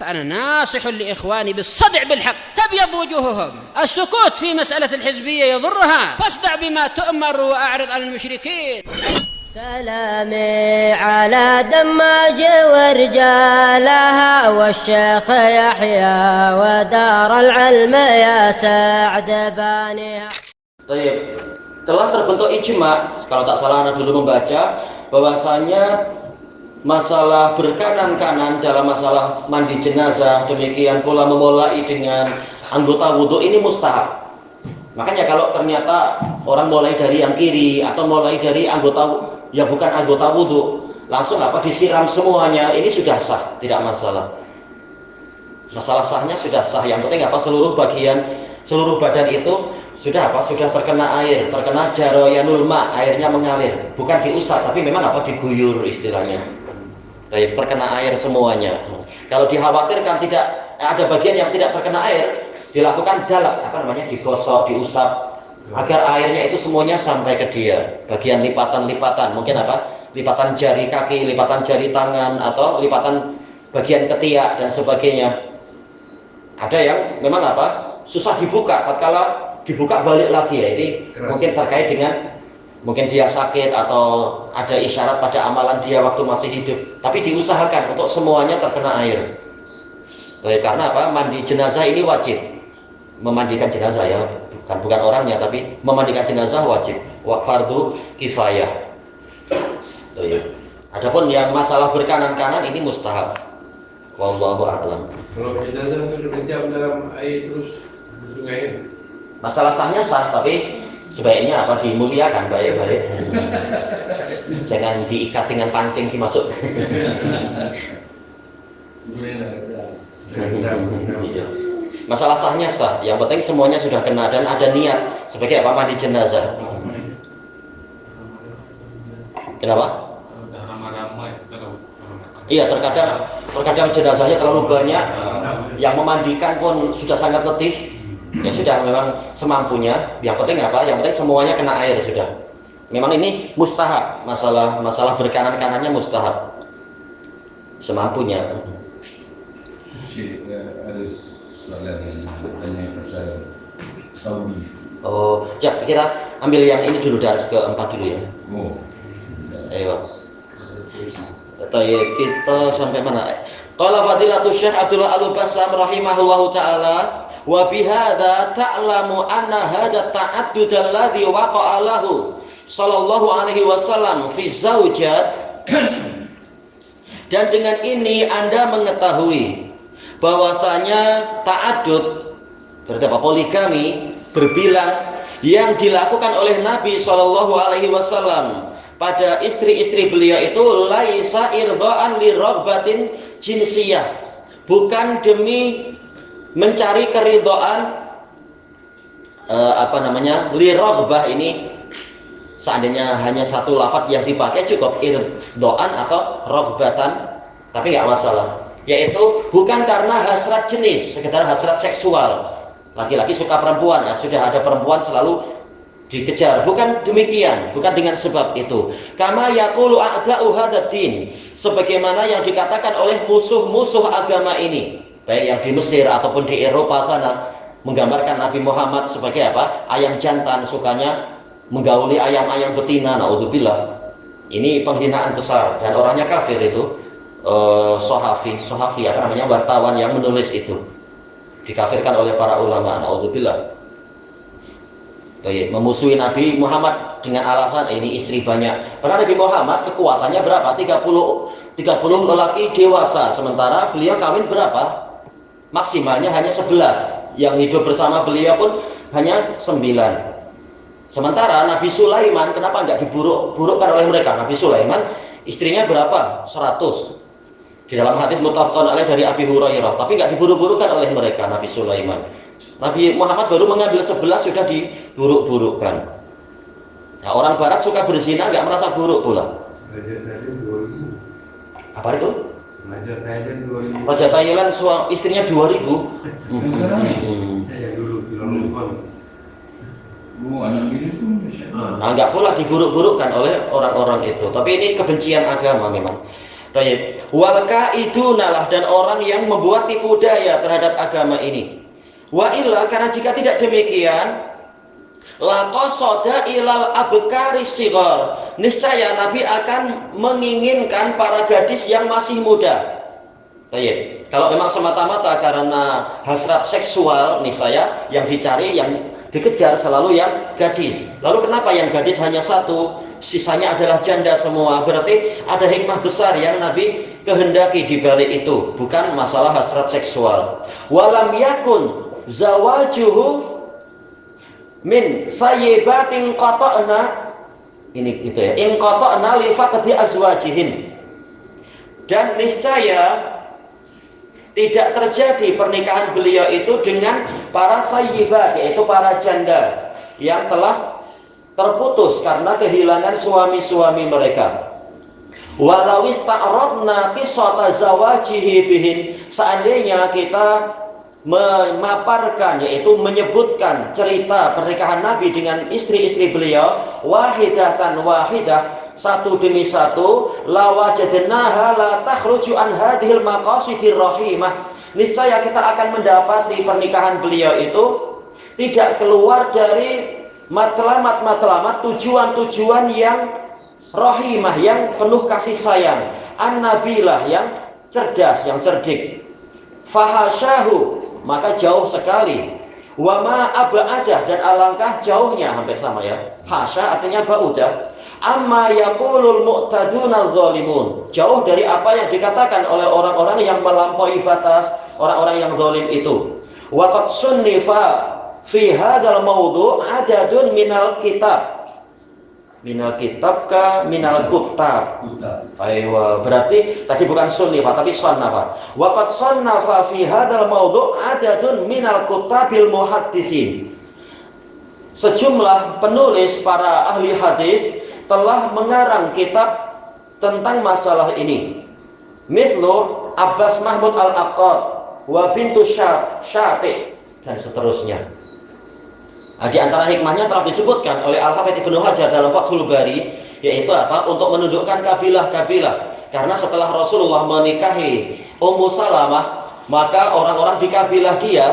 فأنا ناصح لإخواني بالصدع بالحق تبيض وجوههم. السكوت في مسألة الحزبية يضرها، فاصدع بما تؤمر وأعرض عن المشركين. سلامي على دماج ورجالها والشيخ يحيى ودار العلم يا سعد بانيها. Baik, telah terbentuk ijma, kalau tak salah Anda dulu membaca bahwasanya masalah berkanan kanan dalam masalah mandi jenazah, demikian pula memulai dengan anggota wudhu ini mustahab. Makanya kalau ternyata orang mulai dari yang kiri atau mulai dari anggota yang bukan anggota wudhu, langsung disiram semuanya, ini sudah sah, tidak masalah. Masalah sahnya sudah sah. Yang penting seluruh bagian, seluruh badan itu sudah terkena air, terkena jaroyanul ma, airnya mengalir, bukan diusap, tapi memang diguyur istilahnya. Terkena air semuanya. Kalau dikhawatirkan tidak ada bagian yang tidak terkena air, dilakukan dalak, digosok, diusap, agar airnya itu semuanya sampai ke dia. Bagian lipatan-lipatan, mungkin lipatan jari kaki, lipatan jari tangan, atau lipatan bagian ketiak dan sebagainya. Ada yang memang susah dibuka, tatkala dibuka balik lagi, ya ini mungkin terkait dengan mungkin dia sakit atau ada isyarat pada amalan dia waktu masih hidup, tapi diusahakan untuk semuanya terkena air. Karena mandi jenazah ini wajib. Memandikan jenazah ya, bukan orangnya, tapi memandikan jenazah wajib, fardu kifayah. Adapun yang masalah berkanan-kanan ini mustahab. Wallahu a'lam. Kalau jenazah itu berdiam dalam air terus sungai. Masalah sahnya sah, tapi sebaiknya dimuliakan baik-baik. Jangan diikat dengan pancing dimasuk. Masalah sahnya sah, yang penting semuanya sudah kena dan ada niat sebagai mandi jenazah. Kenapa? Iya, terkadang jenazahnya terlalu banyak, yang memandikan pun sudah sangat letih. Ya sudah, memang semampunya. Yang penting Yang penting semuanya kena air sudah. Memang ini mustahab, masalah berkanan-kanannya mustahab. Semampunya. Ada soalan yang bertanya pasal Saudi. Oh, kita ambil yang ini dulu, daras keempat dulu ya. Oh. Ayo. Kita sampai mana? Qala fadilatul Syekh Abdullah Al-Bassam rahimahullahu taala, wa bihadza ta'lamu anna hadza ta'addud alladhi waqa'a lahu sallallahu alaihi wasallam fi zaujat. Dan dengan ini Anda mengetahui bahwasanya ta'addud, berarti poligami, berbilang, yang dilakukan oleh Nabi sallallahu alaihi wasallam pada istri-istri beliau itu laisa irdaan li raghbatin jinsiyah, bukan demi mencari keridhaan li raghbah. Ini seandainya hanya satu lafaz yang dipakai cukup, irdaan atau raghbatan, tapi nggak masalah. Yaitu bukan karena hasrat jenis, sekedar hasrat seksual. Laki-laki suka perempuan, ya sudah, ada perempuan selalu dikejar, bukan demikian, bukan dengan sebab itu. Kama yaqulu a'da'u hadaddin, sebagaimana yang dikatakan oleh musuh-musuh agama ini, baik yang di Mesir ataupun di Eropa sana, menggambarkan Nabi Muhammad sebagai ayam jantan, sukanya menggauli ayam-ayam betina. Naudzubillah. Ini penghinaan besar, dan orangnya kafir itu. Sohafi wartawan yang menulis itu dikafirkan oleh para ulama. Naudzubillah. Memusuhi Nabi Muhammad dengan alasan ini istri banyak. Padahal Nabi Muhammad kekuatannya berapa? 30 lelaki dewasa, sementara beliau kawin berapa? Maksimalnya hanya 11. Yang hidup bersama beliau pun hanya 9. Sementara Nabi Sulaiman, kenapa nggak diburuk-burukkan oleh mereka? Nabi Sulaiman istrinya berapa? 100. Di dalam hadis muttafaqun alaih dari Abi Hurairah, tapi nggak diburu-burukan oleh mereka Nabi Sulaiman. Nabi Muhammad baru mengambil 11 sudah diburuk-burukkan. Nah, orang Barat suka berzina nggak merasa buruk pula. Apa itu? Raja Thailand istrinya 2000. Nah, nggak pula diburuk-burukkan oleh orang-orang itu. Tapi ini kebencian agama memang. Baik. Wal kaidunalah, dan orang yang membuat tipu daya terhadap agama ini. Wa illa, karena jika tidak demikian, laqasada ilal abkari sighar, niscaya Nabi akan menginginkan para gadis yang masih muda. Baik. Kalau memang semata-mata karena hasrat seksual, niscaya yang dicari, yang dikejar selalu yang gadis. Lalu kenapa yang gadis hanya satu, sisanya adalah janda semua? Berarti ada hikmah besar yang Nabi kehendaki di balik itu, bukan masalah hasrat seksual. Walam yakun zawajuhu min sayyibatin qata'na, ini gitu ya, in qata'na li faqdi azwajihin, dan niscaya tidak terjadi pernikahan beliau itu dengan para sayyibat, yaitu para janda yang telah terputus karena kehilangan suami-suami mereka. Walau ista'radna qissata zawajihi bihin, seandainya kita memaparkan, yaitu menyebutkan cerita pernikahan Nabi dengan istri-istri beliau, wahidatan wahidah, satu demi satu, la wajadnaha la takhruju an hadhil maqasidir rahimah, niscaya kita akan mendapati pernikahan beliau itu tidak keluar dari matlamat-matlamat, tujuan-tujuan yang rahimah, yang penuh kasih sayang, an-nabilah, yang cerdas, yang cerdik. Fahasyahu, maka jauh sekali. Wama aba'adah, dan alangkah jauhnya, hampir sama ya. Hasya artinya ba'udah. Amma yaqulul mu'taduna zalimun, jauh dari apa yang dikatakan oleh orang-orang yang melampaui batas, orang-orang yang zalim itu. Wa qad sunnifa fi hadzal mawdu' adadun minal kitab. Minal kitab ka minal kutab. Aywa, berarti tadi bukan sunnifa tapi sannafa. Wa qad sannafa fi hadzal mawdu' adadun minal kutabil muhaddisin. Sejumlah penulis para ahli hadis telah mengarang kitab tentang masalah ini. Mithlu Abbas Mahmud Al-Aqad wa bintu Syati, dan seterusnya. Di antara hikmahnya telah disebutkan oleh Al-Hafidz Ibnu Hajar dalam Fathul Bari, yaitu apa? Untuk menundukkan kabilah-kabilah. Karena setelah Rasulullah menikahi Ummu Salamah, maka orang-orang di kabilah dia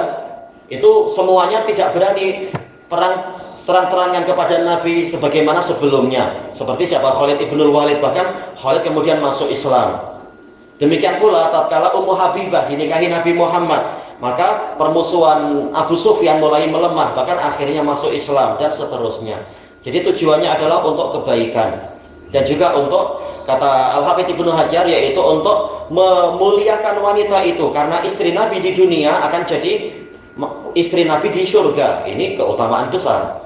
itu semuanya tidak berani perang terang-terangan kepada Nabi sebagaimana sebelumnya. Seperti siapa? Khalid ibnul Walid, bahkan Khalid kemudian masuk Islam. Demikian pula tatkala Ummu Habibah dinikahi Nabi Muhammad, maka permusuhan Abu Sufyan mulai melemah, bahkan akhirnya masuk Islam, dan seterusnya. Jadi tujuannya adalah untuk kebaikan, dan juga untuk, kata Al-Hafidz Ibnu Hajar, yaitu untuk memuliakan wanita itu, karena istri Nabi di dunia akan jadi istri Nabi di surga. Ini keutamaan besar.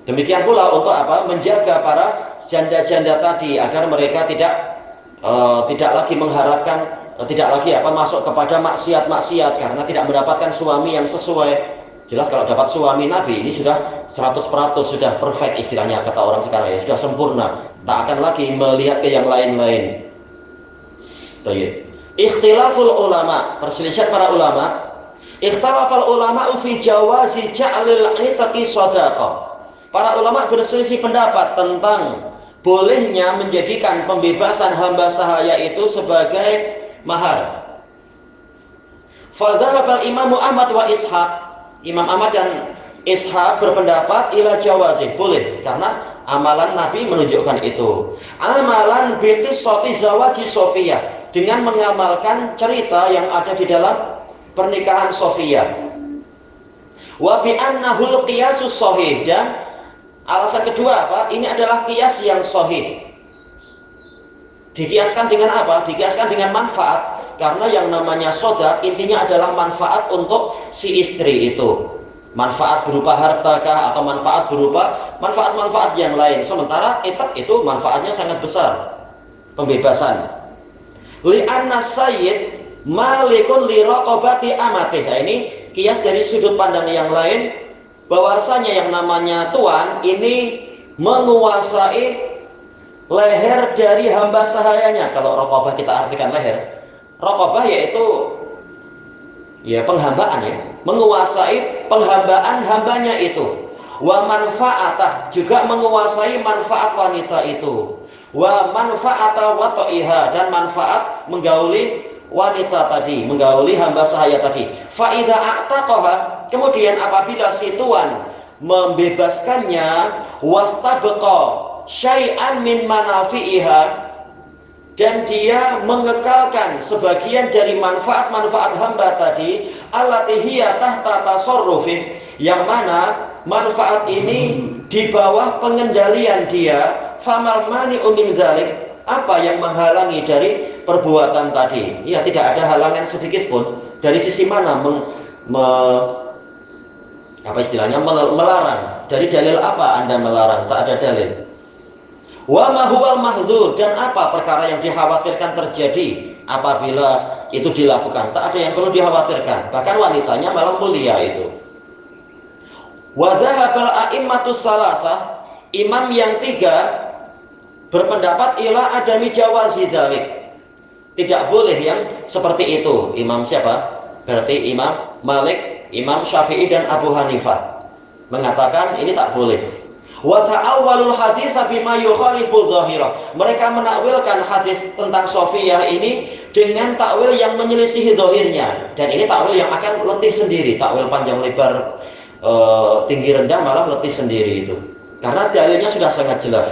Demikian pula untuk apa? Menjaga para janda-janda tadi agar mereka tidak lagi mengharapkan, tidak lagi masuk kepada maksiat-maksiat karena tidak mendapatkan suami yang sesuai. Jelas kalau dapat suami Nabi ini sudah 100%, sudah perfect istilahnya kata orang sekarang ya, sudah sempurna. Tak akan lagi melihat ke yang lain-lain. Baik. Ikhtilaful ulama, perselisihan para ulama. Ikhtilaful ulama fi jawazi ja'lil 'itaqi shadaqah. Para ulama berselisih pendapat tentang bolehnya menjadikan pembebasan hamba sahaya itu sebagai mahar. Fadhhabal Imam Ahmad wa Ishaq, Imam Ahmad dan Ishaq berpendapat ila jawazi, boleh, karena amalan Nabi menunjukkan itu. Amalan biqissati zawaji Sofiyah, dengan mengamalkan cerita yang ada di dalam pernikahan Sofiyah. Wa bi annahul qiyasus shahih, dan alasan kedua apa? Ini adalah qiyas yang sahih. Dikiaskan dengan apa? Dikiaskan dengan manfaat. Karena yang namanya shadaq intinya adalah manfaat untuk si istri itu. Manfaat berupa hartakah, atau manfaat berupa manfaat-manfaat yang lain. Sementara itak itu manfaatnya sangat besar. Pembebasan. Li'anna sayyid malikun li raqabati amatih. Nah, ini kias dari sudut pandang yang lain, bahwasanya yang namanya tuan ini menguasai leher dari hamba sahayanya. Kalau raqabah kita artikan leher, raqabah yaitu ya penghambaan ya, menguasai penghambaan hambanya itu. Wa manfaatah, juga menguasai manfaat wanita itu. Wa manfaata wato'iha, dan manfaat menggauli wanita tadi, menggauli hamba sahaya tadi. Fa idza a'taqaha, kemudian apabila si tuan membebaskannya, wastabqa syai'an min manafi'iha, dan dia mengekalkan sebagian dari manfaat-manfaat hamba tadi, allati hiya tahta tasarrufih, yang mana manfaat ini di bawah pengendalian dia, famal mani'u min dzalik, apa yang menghalangi dari perbuatan tadi? Ya, tidak ada halangan sedikit pun. Dari sisi mana melarang? Dari dalil apa Anda melarang? Tak ada dalil. Wa ma huwal mahdzur, dan apa perkara yang dikhawatirkan terjadi apabila itu dilakukan? Tak ada yang perlu dikhawatirkan. Bahkan wanitanya malah mulia itu. Wa dhahabal a'immatus salasah, imam yang 3 berpendapat ila adami jawazi dzalik. Tidak boleh yang seperti itu. Imam siapa? Berarti Imam Malik, Imam Syafi'i dan Abu Hanifah mengatakan ini tak boleh. Wa ta'awwalul hadits bima yukhalifu dzahirah. Mereka menakwilkan hadis tentang Sofiyah ini dengan takwil yang menyelisihi zahirnya, dan ini takwil yang akan letih sendiri. Takwil panjang lebar, tinggi rendah malah letih sendiri itu. Karena dalilnya sudah sangat jelas.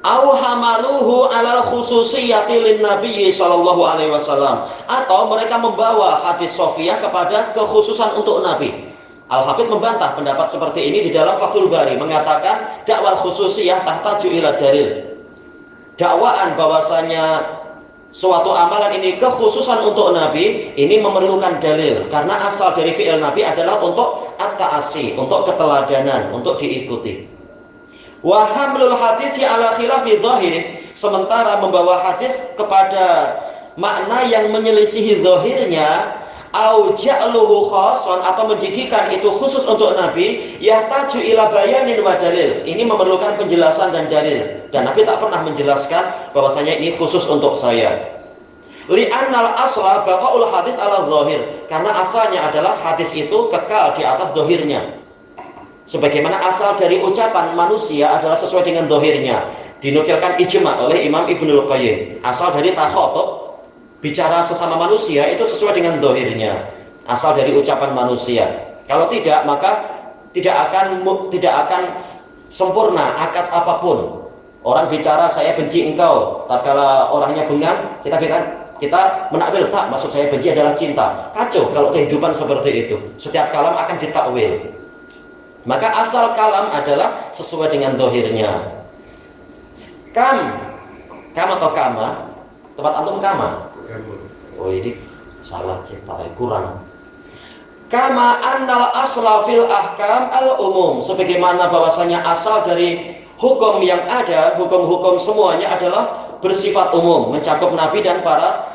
Au hamaluhu alal khususiyati lin Nabi sallallahu alaihi wasallam, atau mereka membawa hadis Sofiyah kepada kekhususan untuk Nabi. Al-Hafidz membantah pendapat seperti ini di dalam Fathul Bari, mengatakan dakwal khususiyah tahtaju ila dalil. Dakwaan bahwasanya suatu amalan ini kekhususan untuk Nabi ini memerlukan dalil, karena asal dari fi'il Nabi adalah untuk at-ta'assi, untuk keteladanan, untuk diikuti. Wa hamlul hadis ala khilafi dhahiri, sementara membawa hadis kepada makna yang menyelisihi zahirnya, au ja'luhu khassan, atau menjadikan itu khusus untuk Nabi, yahtaju ila bayanin wa dalil, ini memerlukan penjelasan dan dalil, dan Nabi tak pernah menjelaskan bahwasanya ini khusus untuk saya. Li'annal asla baqaul hadis ala zahir, karena asalnya adalah hadis itu kekal di atas zahirnya. Sebagaimana asal dari ucapan manusia adalah sesuai dengan zahirnya. Dinukilkan ijma' oleh Imam Ibnul Qayyim. Asal dari takhatub, bicara sesama manusia itu sesuai dengan zahirnya. Asal dari ucapan manusia. Kalau tidak, maka tidak akan sempurna akad apapun. Orang bicara saya benci engkau, tatkala orangnya bengang, kita menakwil, tak, maksud saya benci adalah cinta. Kacau kalau kehidupan seperti itu. Setiap kalam akan ditakwil. Maka asal kalam adalah sesuai dengan zahirnya. Kam atau kama? Tempat antum kama? Oh, ini salah cipta, kurang. Kama annal asla fil ahkam al umum, sebagaimana bahwasanya asal dari hukum yang ada, hukum-hukum semuanya adalah bersifat umum, mencakup Nabi dan para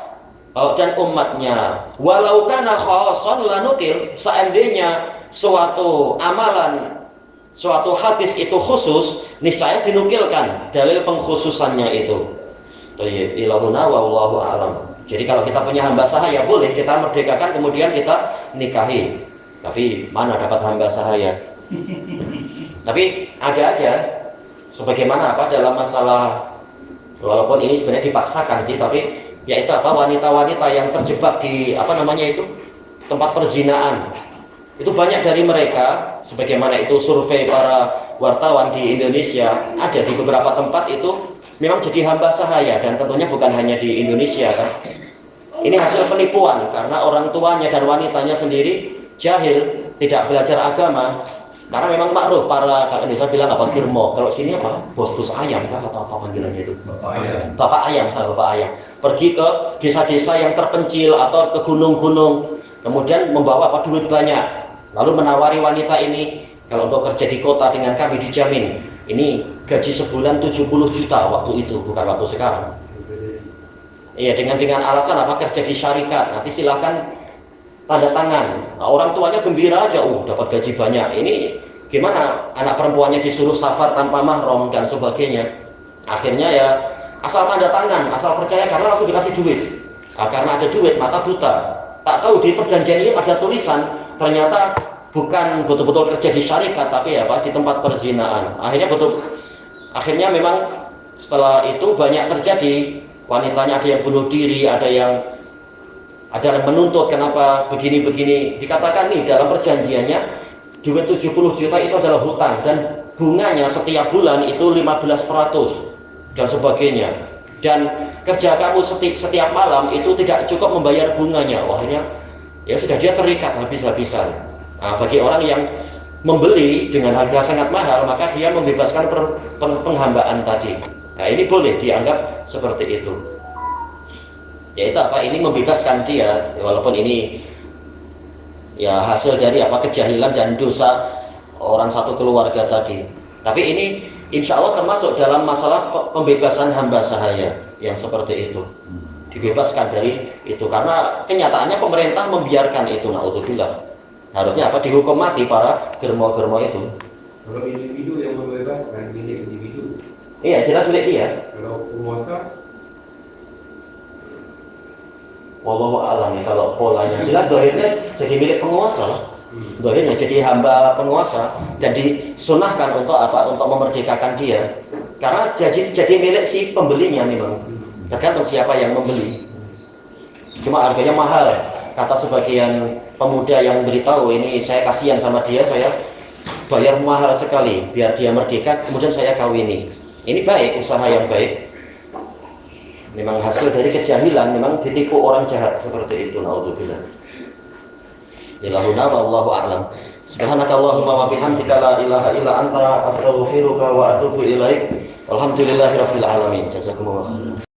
dan umatnya. Walau kana khassan lanukil, seandainya suatu amalan, suatu hadis itu khusus, niscaya dinukilkan dalil pengkhususannya itu. Thayyib, ilahuna wallahu a'lam. Jadi kalau kita punya hamba sahaya, boleh kita merdekakan kemudian kita nikahi. Tapi mana dapat hamba sahaya? Tapi ada aja, sebagaimana dalam masalah, walaupun ini sebenarnya dipaksakan sih, tapi yaitu wanita-wanita yang terjebak di tempat perzinaan. Itu banyak dari mereka, sebagaimana itu survei para wartawan di Indonesia, ada di beberapa tempat itu memang jadi hamba sahaya, dan tentunya bukan hanya di Indonesia kan. Ini hasil penipuan karena orang tuanya dan wanitanya sendiri jahil, tidak belajar agama. Karena memang makruf, para kalau Indonesia bilang girmo, kalau sini bos ayam atau apa panggilannya itu? Bapak ayam. Pergi ke desa-desa yang terpencil atau ke gunung-gunung, kemudian membawa duit banyak. Lalu menawari wanita ini, kalau untuk kerja di kota dengan kami dijamin, ini gaji sebulan 70 juta waktu itu, bukan waktu sekarang. Iya, dengan alasan kerja di syarikat, nanti silakan tanda tangan. Nah, orang tuanya gembira aja, dapat gaji banyak. Ini gimana anak perempuannya disuruh safar tanpa mahram dan sebagainya. Akhirnya ya asal tanda tangan, asal percaya karena langsung dikasih duit. Nah, karena ada duit mata buta. Tak tahu di perjanjian ini ada tulisan, ternyata bukan betul-betul kerja di syarikat, tapi di tempat perzinaan. Akhirnya memang Setelah itu banyak terjadi, wanitanya ada yang bunuh diri, ada yang menuntut kenapa begini-begini. Dikatakan nih dalam perjanjiannya duit 70 juta itu adalah hutang dan bunganya setiap bulan itu 15% dan sebagainya. Dan kerja kamu setiap malam itu tidak cukup membayar bunganya. Wah, ini ya sudah dia terikat habis-habisan. Nah, bagi orang yang membeli dengan harga sangat mahal, maka dia membebaskan penghambaan tadi. Nah, ini boleh dianggap seperti itu. Yaitu apa? Ini membebaskan dia, walaupun ini ya hasil dari kejahilan dan dosa orang satu keluarga tadi. Tapi ini insya Allah termasuk dalam masalah pembebasan hamba sahaya yang seperti itu. Dibebaskan dari itu karena kenyataannya pemerintah membiarkan itu. Naudzubillah. Harusnya dihukum mati para germo-germo itu. Kalau individu yang membebaskan, milik individu. Iya, jelas milik dia. Kalau penguasa, Wallahu a'lam ya, kalau polanya jelas dohirnya jadi milik penguasa. Dohirnya jadi hamba penguasa dan disunahkan untuk apa? Untuk memerdekakan dia. Karena jadi milik si pembelinya memang. Tergantung siapa yang membeli. Cuma harganya mahal. Kata sebagian pemuda yang beritahu, ini saya kasihan sama dia, saya bayar mahal sekali biar dia merdeka, kemudian saya kawini. Ini baik, usaha yang baik. Memang hasil dari kejahilan, memang ditipu orang jahat seperti itu. Naudzubillah. Ilahuna wallahu a'lam. Subhanakallahumma wa bihamdika la ilaha illa anta astaghfiruka wa atubu ilaik. Alhamdulillahirabbil alamin. Jazakumullah khairan.